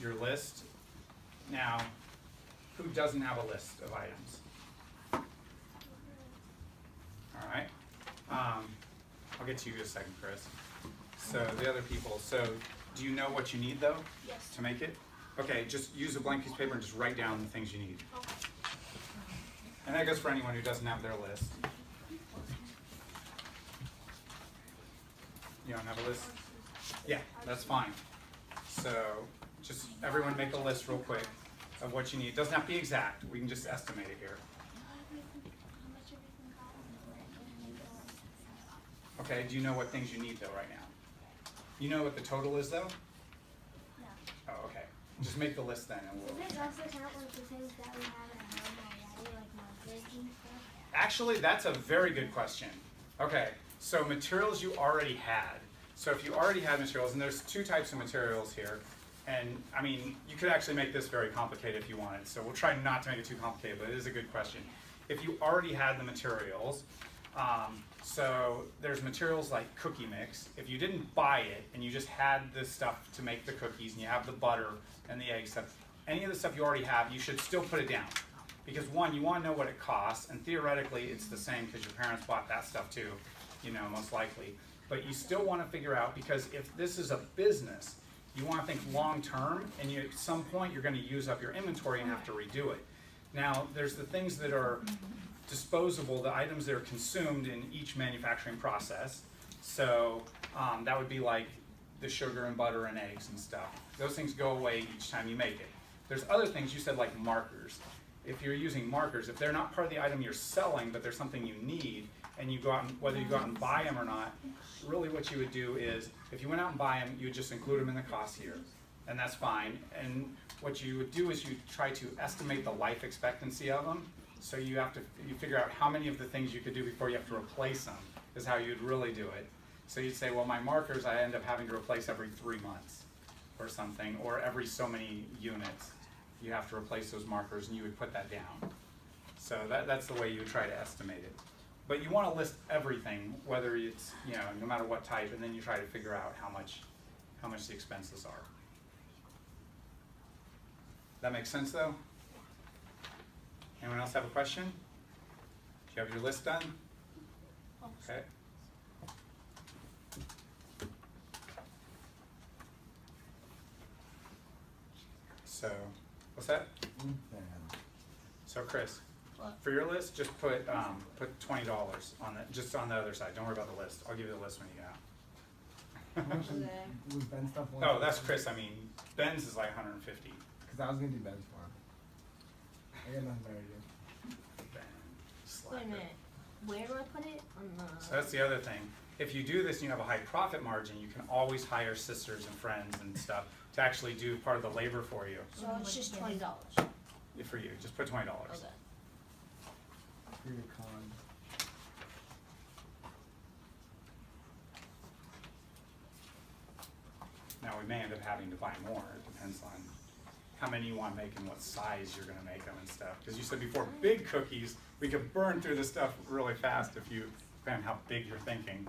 your list. Now, who doesn't have a list of items? All right. I'll get to you in a second, Chris. So the other people, so do you know what you need though? Yes. To make it? Okay, just use a blank piece of paper and just write down the things you need. Okay. And that goes for anyone who doesn't have their list. You don't have a list? Yeah, that's fine. So just everyone make a list real quick of what you need. It doesn't have to be exact. We can just estimate it here. Okay, do you know what things you need though right now? You know what the total is though? No. Oh, okay. Just make the list then and we'll... Does it also count like the things that we have at home already, like markers and stuff? Actually, that's a very good question. Okay, so materials you already had. So if you already had materials, and there's two types of materials here, and I mean, you could actually make this very complicated if you wanted, so we'll try not to make it too complicated, but it is a good question. If you already had the materials, so there's materials like cookie mix. If you didn't buy it and you just had this stuff to make the cookies and you have the butter and the egg stuff, any of the stuff you already have, you should still put it down. Because one, you want to know what it costs, and theoretically it's the same because your parents bought that stuff too, you know, most likely. But you still want to figure out, because if this is a business, you want to think long term, and you, at some point you're going to use up your inventory and have to redo it. Now, there's the things that are disposable, the items that are consumed in each manufacturing process. So that would be like the sugar and butter and eggs and stuff. Those things go away each time you make it. There's other things you said like markers. If you're using markers, if they're not part of the item you're selling, but they're something you need, and you go out and, whether you go out and buy them or not, really what you would do is, if you went out and buy them, you would just include them in the cost here. And that's fine. And what you would do is you try to estimate the life expectancy of them. So you have to, you figure out how many of the things you could do before you have to replace them, is how you'd really do it. So you'd say, well, my markers I end up having to replace every 3 months or something, or every so many units. You have to replace those markers, and you would put that down. So that's the way you would try to estimate it. But you want to list everything, whether it's, you know, no matter what type, and then you try to figure out how much the expenses are. That makes sense though? Anyone else have a question? Do you have your list done? Okay. So, what's that? So Chris, What? for your list, just put $20 on the, just on the other side. Don't worry about the list. I'll give you the list when you get out. How much was Ben's stuff? Oh, that's Chris. I mean, Ben's is like 150. Because I was gonna do Ben's for him. I got nothing better to do. Ben, Wait a slacker. minute. Where do I put it? On the... So that's the other thing. If you do this and you have a high profit margin, you can always hire sisters and friends and stuff to actually do part of the labor for you. So it's just $20. For you, just put $20. Okay. For your con. Now we may end up having to buy more. It depends on how many you want to make and what size you're going to make them and stuff. Because you said before, big cookies, we could burn through this stuff really fast if you depend on how big you're thinking.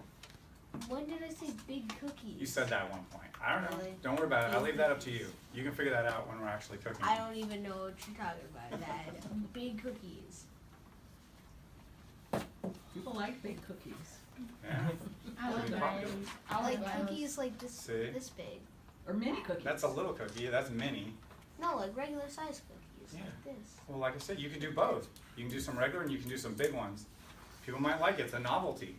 When did I say big cookies? You said that at one point. I don't know. Really? Don't worry about it. I'll leave that up to you. You can figure that out when we're actually cooking. I don't even know what you're talking about, Dad. Big cookies. People like big cookies. Yeah. I Pretty like popular. those. Like cookies like this See? this big. Or mini cookies. That's a little cookie. That's mini. No, like regular size cookies. Yeah. Like this. Well, like I said, you can do both. You can do some regular and you can do some big ones. People might like it. It's a novelty.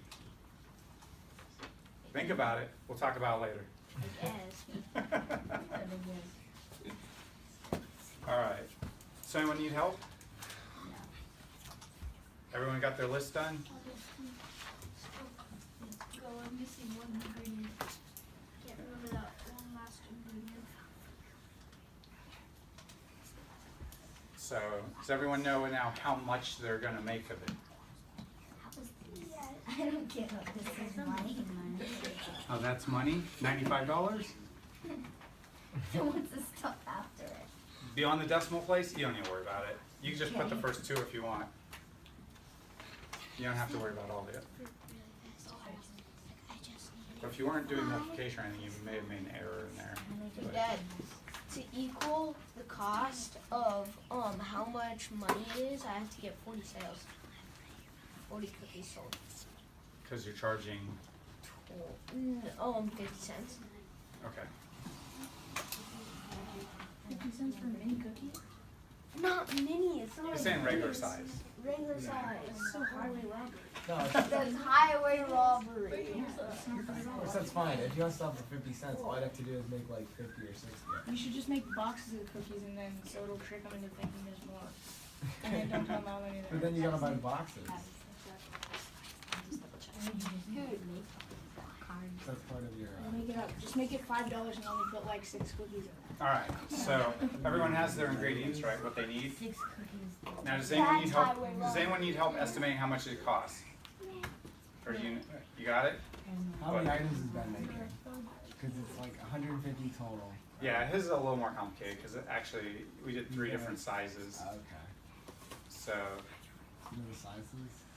Think about it. We'll talk about it I guess. later. All right. So anyone need help? Everyone got their list done? Go, I'm missing one ingredient. Can't remember that one last ingredient. So does everyone know now how much they're going to make of it? I don't get what this is money. Oh, that's money? $95? So what's the stuff after it? Beyond the decimal place, you don't need to worry about it. You can just put the first two if you want. You don't have to worry about all of it. But if you weren't doing multiplication or anything, you may have made an error in there. You're But dead. to equal the cost of how much money it is, I have to get 40 sales. 40 cookies sold. Because you're charging, 50 cents. okay. 50 cents for a mini cookie? Not mini, it's not You're saying regular size. regular size. So highway robbery. No, That's highway robbery. that's fine. If you want stuff for 50 cents, all you have to do is make like 50 or 60. You should just make boxes of cookies and then so it'll trick them into thinking there's more. And then don't tell them how many there But then you gotta buy boxes. That's part of your. Make it up. Just make it $5 and only put like 6 cookies in it. Alright, so everyone has their ingredients, right, what they need? Now, does anyone need help, estimating how much it costs? Or you got it? How many items has Ben making? Because it's like 150 total. Yeah, his is a little more complicated, because actually, we did 3 different sizes, Okay. so, You know the sizes?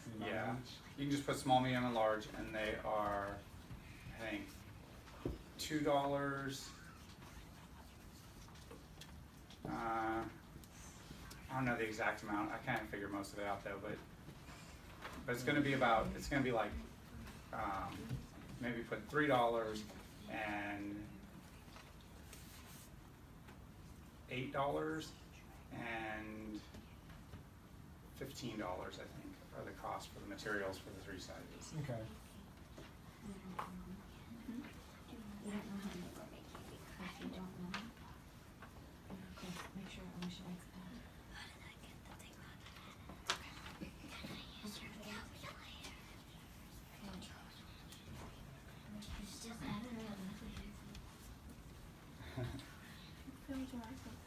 See the yeah. mileage? You can just put small, medium, and large, and they are, I think, $2. I don't know the exact amount. I can't figure most of it out though, but it's gonna be about. It's gonna be like maybe put $3 and $8 and $15. I think are the cost for the materials for the 3 sizes. Okay.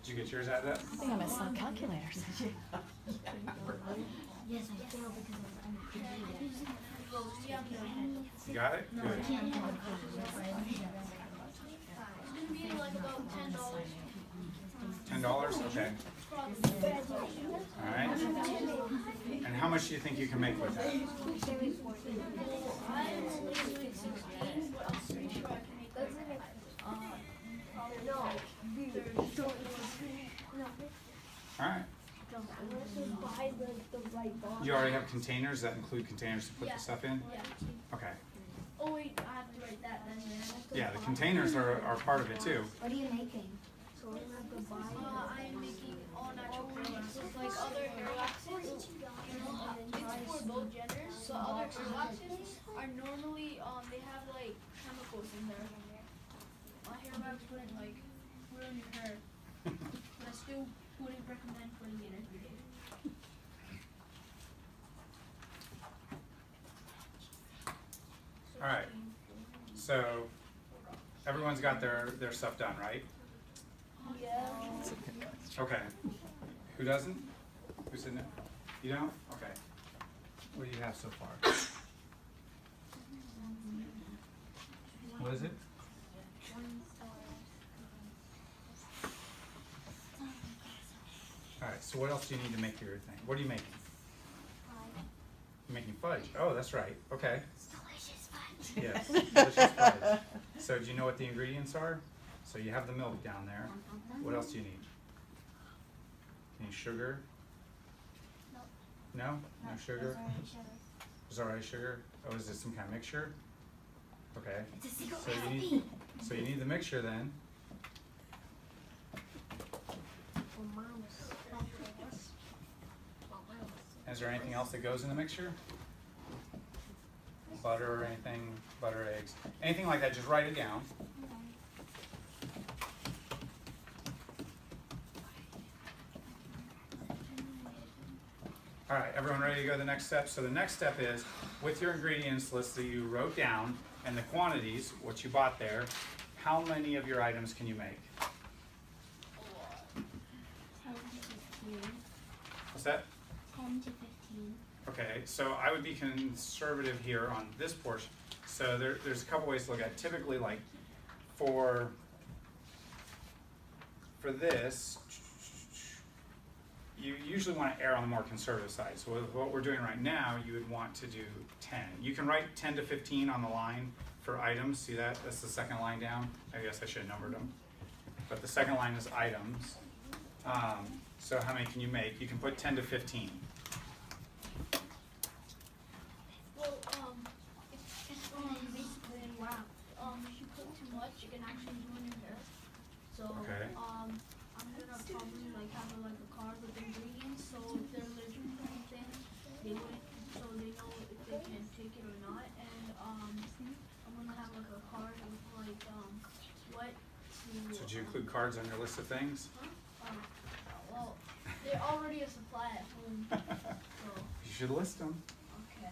Did you get yours out of that? I think I'm at some calculators. Yes, I failed because You got it? Good. It's gonna be like about $10. $10? Okay. Alright. And how much do you think you can make with that? Alright. You already have containers that include containers to put the stuff in? Yeah. Okay. Oh wait, I have to write that then. Yeah, the containers are part of it too. What are you making? I am making all natural products. Like other hair waxes, it's for both genders. So other hair waxes are normally, they have like chemicals in there. Hair wax wouldn't like put on your hair. But I still wouldn't recommend putting it every day. Alright. So everyone's got their stuff done, right? Yeah. Okay. Who doesn't? Who's in it? You don't? Okay. What do you have so far? What is it? Alright, so what else do you need to make your thing? What are you making? You're making fudge. Oh, that's right. Okay. Yes, delicious fudge. So do you know what the ingredients are? So you have the milk down there. What else do you need? Any sugar? No? No sugar? There's already sugar? Oh, is this some kind of mixture? Okay. So you need the mixture then. Is there anything else that goes in the mixture? Butter or anything, butter, eggs, anything like that, just write it down. All right, everyone ready to go to the next step? So the next step is, with your ingredients list that you wrote down and the quantities, what you bought there, how many of your items can you make? What's that? 10 to 15. Okay, so I would be conservative here on this portion. So there's a couple ways to look at it. Typically, like for this, you usually want to err on the more conservative side. So with what we're doing right now, you would want to do 10. You can write 10 to 15 on the line for items. See that? That's the second line down. I guess I should have numbered them. but the second line is items. So how many can you make? You can put 10 to 15. Well, it's basically if you put too much, you can actually ruin your hair. So Okay. I'm gonna probably like have a card with ingredients, so if they're allergic to anything, they wouldn't, so they know if they can take it or not. And I'm gonna have like a card with like what to. So did you include cards on your list of things? Well, they're already a supply at home, so You should list them. okay.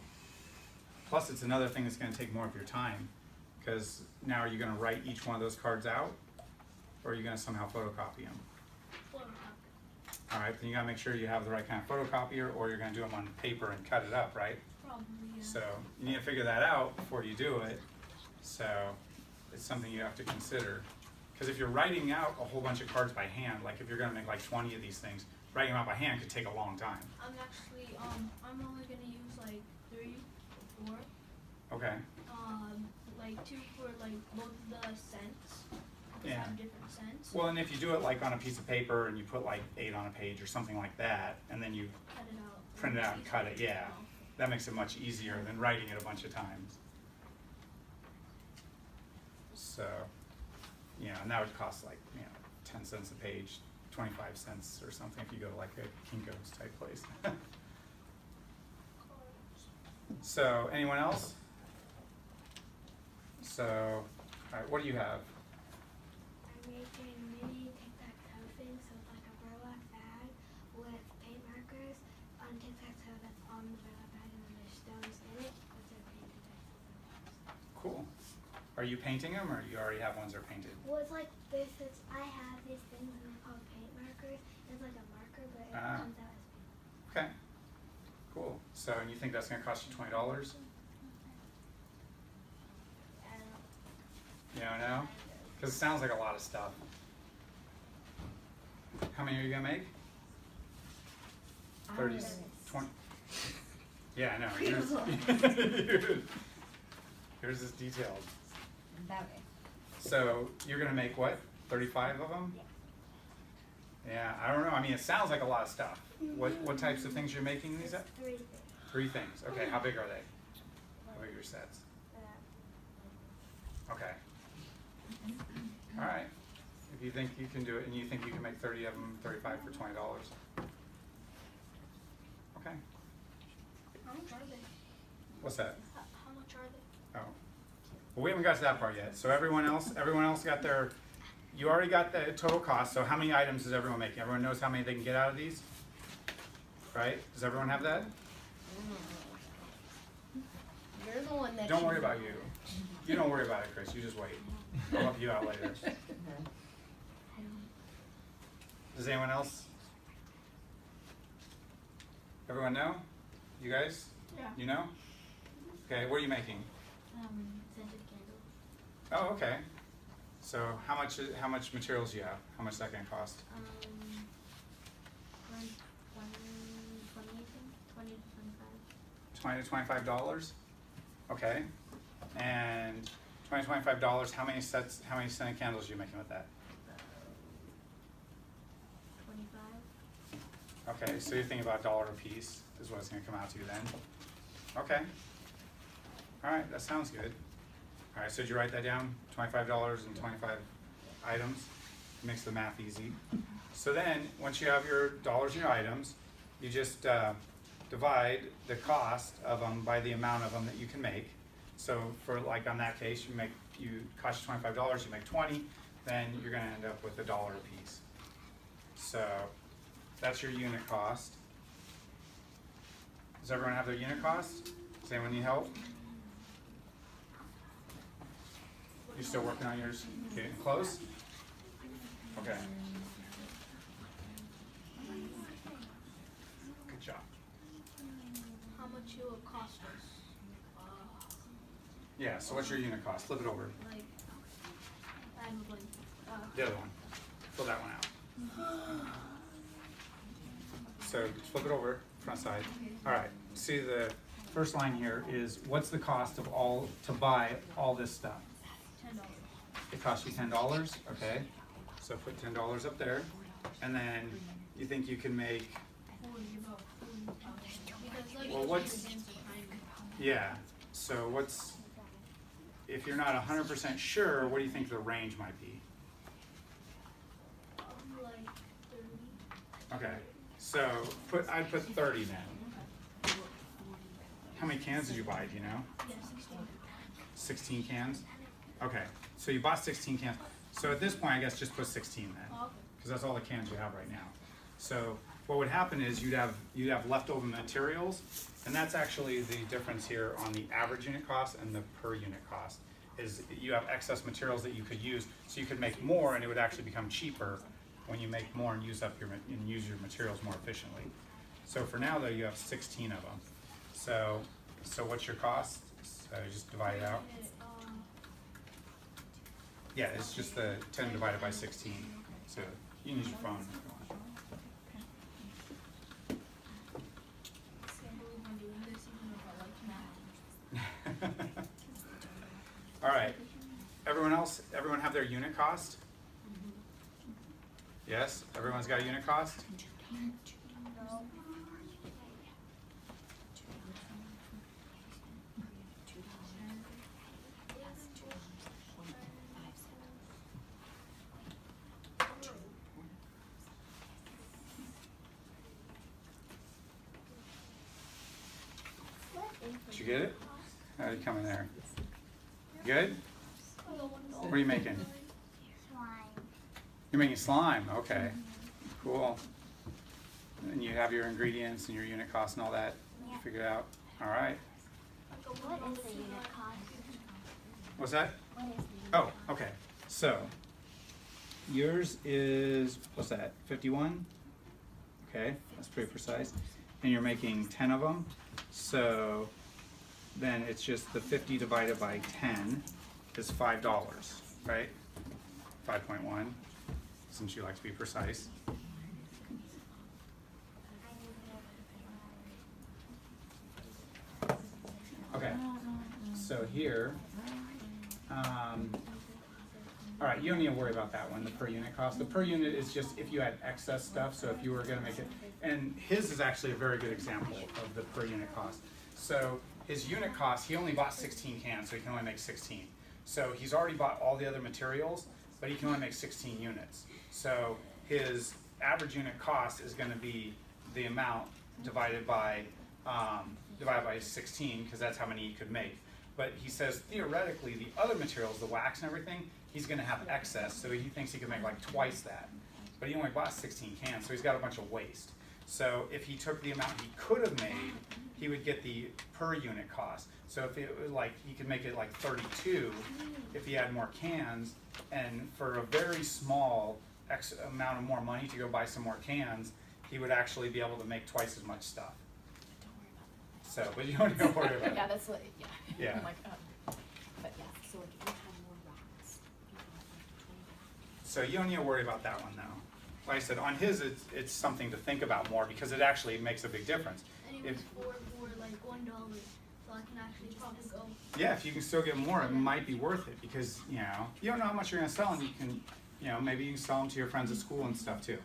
Plus, it's another thing that's going to take more of your time, because now are you going to write each one of those cards out, or are you going to somehow photocopy them? Photocopy. All right, then you got to make sure you have the right kind of photocopier, or you're going to do them on paper and cut it up, right? Probably, yeah. So you need to figure that out before you do it. So it's something you have to consider. Because if you're writing out a whole bunch of cards by hand, like if you're going to make like 20 of these things, writing them out by hand could take a long time. I'm actually, I'm only gonna use like 3 or 4. Okay. Like 2 for like both the scents. Because Yeah. have different scents. Well, and if you do it like on a piece of paper and you put like 8 on a page or something like that, and then you Cut it out. print it out and cut it, yeah, that makes it much easier than writing it a bunch of times. So, you know, and that would cost like, 10 cents a page, 25 cents or something if you go to like a Kinko's type place. So, anyone else? So, all right, what do you have? I'm making mini tic-tac-toe things, so it's like a burlap bag with paint markers on tic-tac-toe that's on the burlap bag, and then there's stones in it, but they're painted. Cool. Are you painting them, or you already have ones that are painted? Well, it's like this. I have these things, and they're called paint markers. It's like a marker, but it Ah. comes out as paint. Okay. Cool. So, and you think that's going to cost you $20? You don't know? Because it sounds like a lot of stuff. How many are you going to make? 30, 20? Yeah, I know. Yours is detailed. So you're going to make what? 35 of them? Yeah, I don't know. I mean, it sounds like a lot of stuff. What types of things you're making these at? 3 things. 3 things. Okay, how big are they? How big are your sets? Okay. All right. If you think you can do it, and you think you can make 30 of them, 35 for $20. Okay. How much are they? What's that? How much are they? Oh. Well, we haven't got to that part yet. So everyone else got their, you already got the total cost. So how many items is everyone making? Everyone knows how many they can get out of these? Right? Does everyone have that? You're the one that. Don't worry about you. You don't worry about it, Chris. You just wait. I'll help you out later. Does anyone else? Everyone know? You guys? Yeah. You know? Okay, what are you making? Scented candles. Oh, okay. So how much materials do you have? How much is that gonna cost? Around 20, I think. 20 to 25. $20 to $25? Okay. And $20 to $25, how many scented candles are you making with that? 25. Okay, so you're thinking about $1 a piece is what it's gonna come out to then? Okay. All right, that sounds good. All right, so did you write that down? $25 and 25 items? Makes the math easy. So then, once you have your dollars and your items, you just divide the cost of them by the amount of them that you can make. So for like on that case, cost you $25, you make 20, then you're gonna end up with $1 a piece. So that's your unit cost. Does everyone have their unit cost? Does anyone need help? You still working on yours? Getting close? Okay. Good job. How much it will cost us? Yeah, so what's your unit cost? Flip it over. Like, I have a blank. The other one. Fill that one out. So just flip it over, front side. All right, see the first line here is what's the cost of to buy all this stuff? $10. It costs you $10, okay? So put $10 up there, and then you think you can make, well, what's, yeah, so what's, if you're not 100% sure, what do you think the range might be? Like 30. Okay, so I'd put 30 then. How many cans did you buy, do you know? Yeah, 16. 16 cans? Okay, so you bought 16 cans. So at this point, I guess just put 16 then, Okay. because that's all the cans you have right now. So what would happen is you'd have leftover materials, and that's actually the difference here on the average unit cost and the per unit cost, is you have excess materials that you could use, so you could make more and it would actually become cheaper when you make more and use your materials more efficiently. So for now though, you have 16 of them. So what's your cost? So just divide it out. Yeah, it's just the 10 divided by 16. So you can use your phone if you want. All right, everyone have their unit cost? Yes, everyone's got a unit cost? Did you get it? How are you coming there? Good? What are you making? You're making slime, okay. Cool. And you have your ingredients and your unit cost and all that figured out? All right. What is the unit cost? What's that? Oh, okay. So, yours is, what's that, 51? Okay, that's pretty precise. And you're making 10 of them. So, then it's just the 50 divided by 10 is $5, right? 5.1, since you like to be precise. Okay, so here, all right, you don't need to worry about that one, the per unit cost. The per unit is just if you had excess stuff, so if you were gonna make it, and his is actually a very good example of the per unit cost. So his unit cost, he only bought 16 cans, so he can only make 16. So he's already bought all the other materials, but he can only make 16 units. So his average unit cost is gonna be the amount divided by 16, because that's how many he could make. But he says theoretically the other materials, the wax and everything, he's gonna have excess, so he thinks he can make like twice that. But he only bought 16 cans, so he's got a bunch of waste. So if he took the amount he could have made, he would get the per unit cost. So if it was like, he could make it like 32 if he had more cans, and for a very small amount of more money to go buy some more cans, he would actually be able to make twice as much stuff. So, but you don't need to worry about it. Yeah, that's what, yeah. Yeah. I'm like, but yeah, so like if you have more rocks, you can have like 20 rocks. So you don't need to worry about that one though. Like I said, on his, it's something to think about more because it actually makes a big difference. And it was for like $1, so I can actually probably go. Yeah, if you can still get more, it might be worth it because, you don't know how much you're gonna sell and you can, maybe you can sell them to your friends at school and stuff too.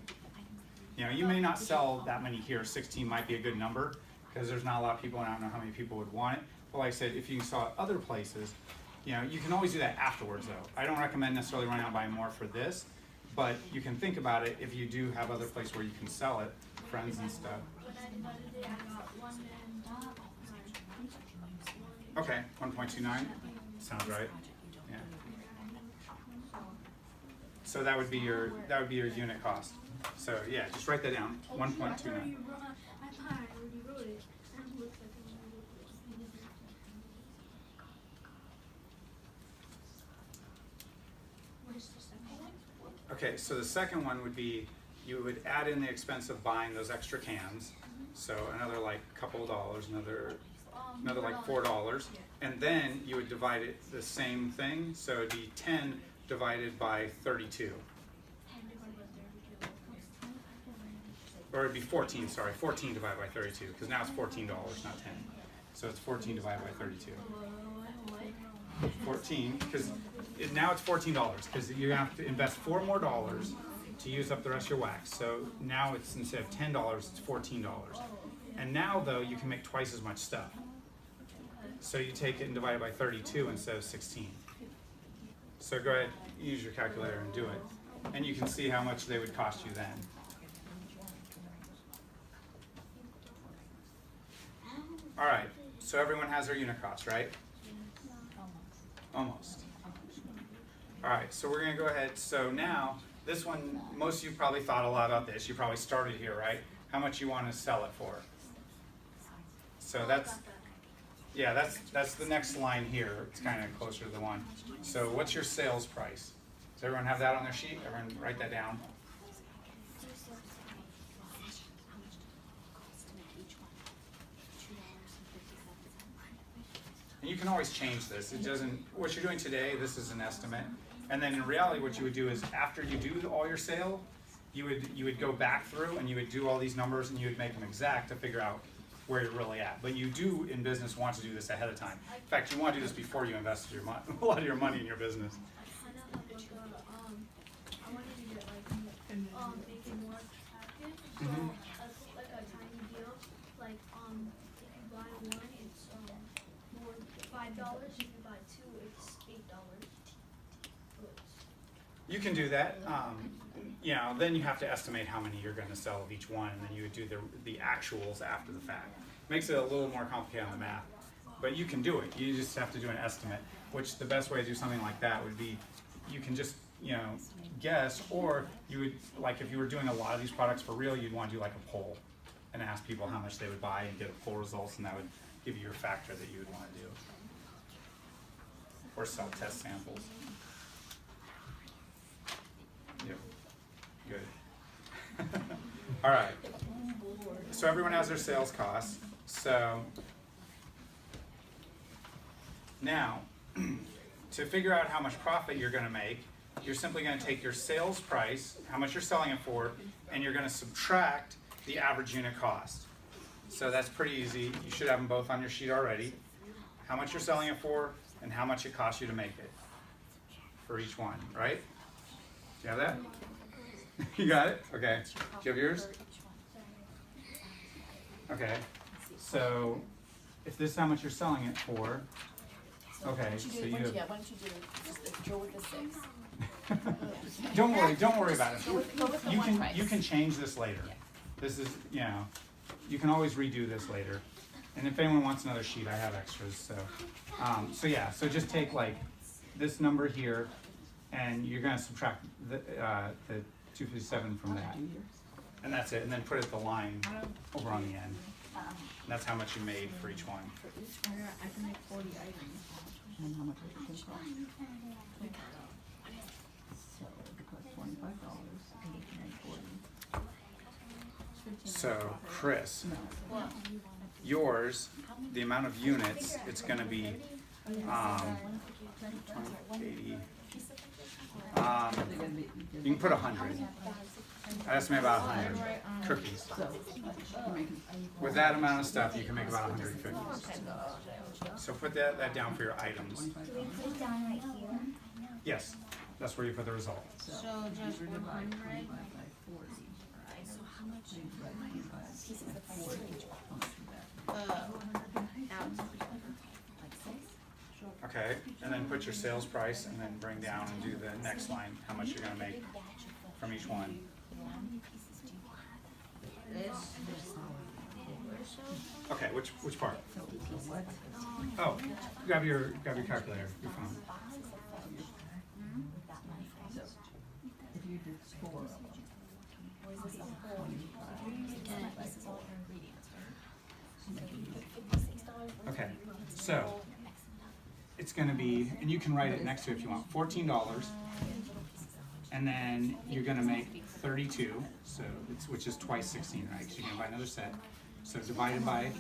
You may not sell that many here, 16 might be a good number because there's not a lot of people and I don't know how many people would want it. But like I said, if you can sell it other places, you can always do that afterwards though. I don't recommend necessarily running out and buying more for this, but you can think about it if you do have other places where you can sell it, friends and stuff. When I divided it, I got 1 and Okay, 1.29, sounds right, yeah. So that would be your unit cost. So yeah, just write that down, 1.29. I thought I already wrote it. It looks like I already wrote it. What is the second one? Okay, so the second one would be, you would add in the expense of buying those extra cans. So another like couple of dollars, another like $4. And then you would divide it the same thing, so it'd be 10 divided by 32. Or it'd be 14, sorry, 14 divided by 32, because now it's $14, not 10. So it's 14 divided by 32. 14, because now it's $14, because you're gonna have to invest $4 more to use up the rest of your wax. So now it's, instead of $10, it's $14. And now though, you can make twice as much stuff. So you take it and divide it by 32 instead of 16. So go ahead, use your calculator and do it. And you can see how much they would cost you then. All right, so everyone has their unit cost, right? Almost. All right, so we're gonna go ahead. So now, this one, most of you probably thought a lot about this. You probably started here, right? How much you want to sell it for. So that's the next line here. It's kind of closer to the one. So what's your sales price? Does everyone have that on their sheet? Everyone write that down. And you can always change this. It doesn't, what you're doing today, this is an estimate. And then in reality, what you would do is after you do all your sale, you would go back through and you would do all these numbers and you would make them exact to figure out where you're really at. But you do in business want to do this ahead of time. In fact, you want to do this before you invest your a lot of your money in your business. I wanted to get make it more attractive. So like a tiny deal, like if you buy one, it's more $5. If you buy two, it's $8. You can do that. You know, then you have to estimate how many you're going to sell of each one, and then you would do the actuals after the fact. Makes it a little more complicated on the math, but you can do it. You just have to do an estimate. Which the best way to do something like that would be, you can just guess, or you would, like if you were doing a lot of these products for real, you'd want to do like a poll and ask people how much they would buy and get a poll results, and that would give you your factor that you would want to do, or sell test samples. Yep. Good. All right. So everyone has their sales costs. So now, to figure out how much profit you're going to make, you're simply going to take your sales price, how much you're selling it for, and you're going to subtract the average unit cost. So that's pretty easy. You should have them both on your sheet already. How much you're selling it for, and how much it costs you to make it for each one, right? Do you have that? You got it? Okay. Do you have yours? Okay. So, if this is how much you're selling it for, okay, so you have... Why don't you do just go with the 6? Don't worry about it. Go with the one price. You can change this later. This is, you can always redo this later. And if anyone wants another sheet, I have extras, so. So yeah, so just take like this number here, and you're gonna subtract the 257 from that. And that's it, and then put it the line over on the end. And that's how much you made for each one. I can make 40 items. And how much does it cost? So it costs $25 and you can make 40. So, Chris, yours, the amount of units, it's gonna be 80. You can put 100. I estimate about 100 cookies. So you're making With that amount of stuff, you can make about 100 cookies. So put that down for your items. Do we put it down right here? Yes, that's where you put the result. So just 100. by 40. So how much pieces of 40. Okay, and then put your sales price, and then bring down and do the next line, how much you're gonna make from each one. Okay, which part? So what? Oh, grab your calculator, your phone. So if you did 4 of them, Okay, so it's gonna be, and you can write it next to it if you want, $14, and then you're gonna make 32, so which is twice 16, right? Because you're gonna buy another set. So divided by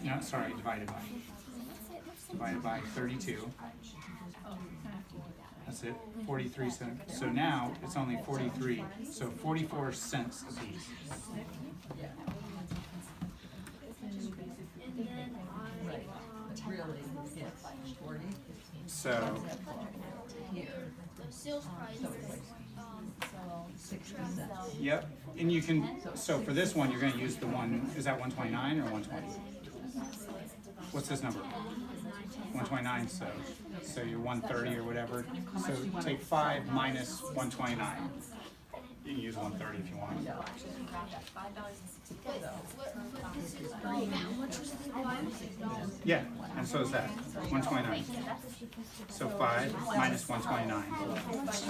32. That's it, 43 cents. So now it's only 43, so 44 cents a piece. right, but really, it's 40, 15. So, Here, The sales price so is, it's like, so 60 cents. yep, and you can, so for this one, you're gonna use the one, is that 129 or 120? What's this number? 129, so you're 130 or whatever. So take 5 minus 129. You can use 130 if you want. but this is, how much was the $5? Yeah, and so is that, 129. So 5 minus 129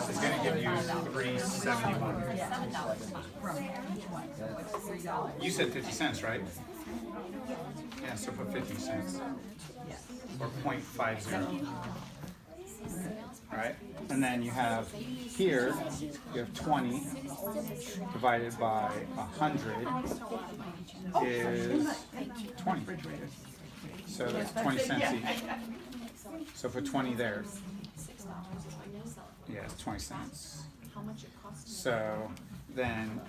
is gonna give you 371. You said 50 cents, right? Yeah, so put 50 cents. Or 0.50. Right? And then you have here, you have 20 divided by 100 is 20. So that's 20 cents each. So put 20 there. Yeah, it's 20 cents. So then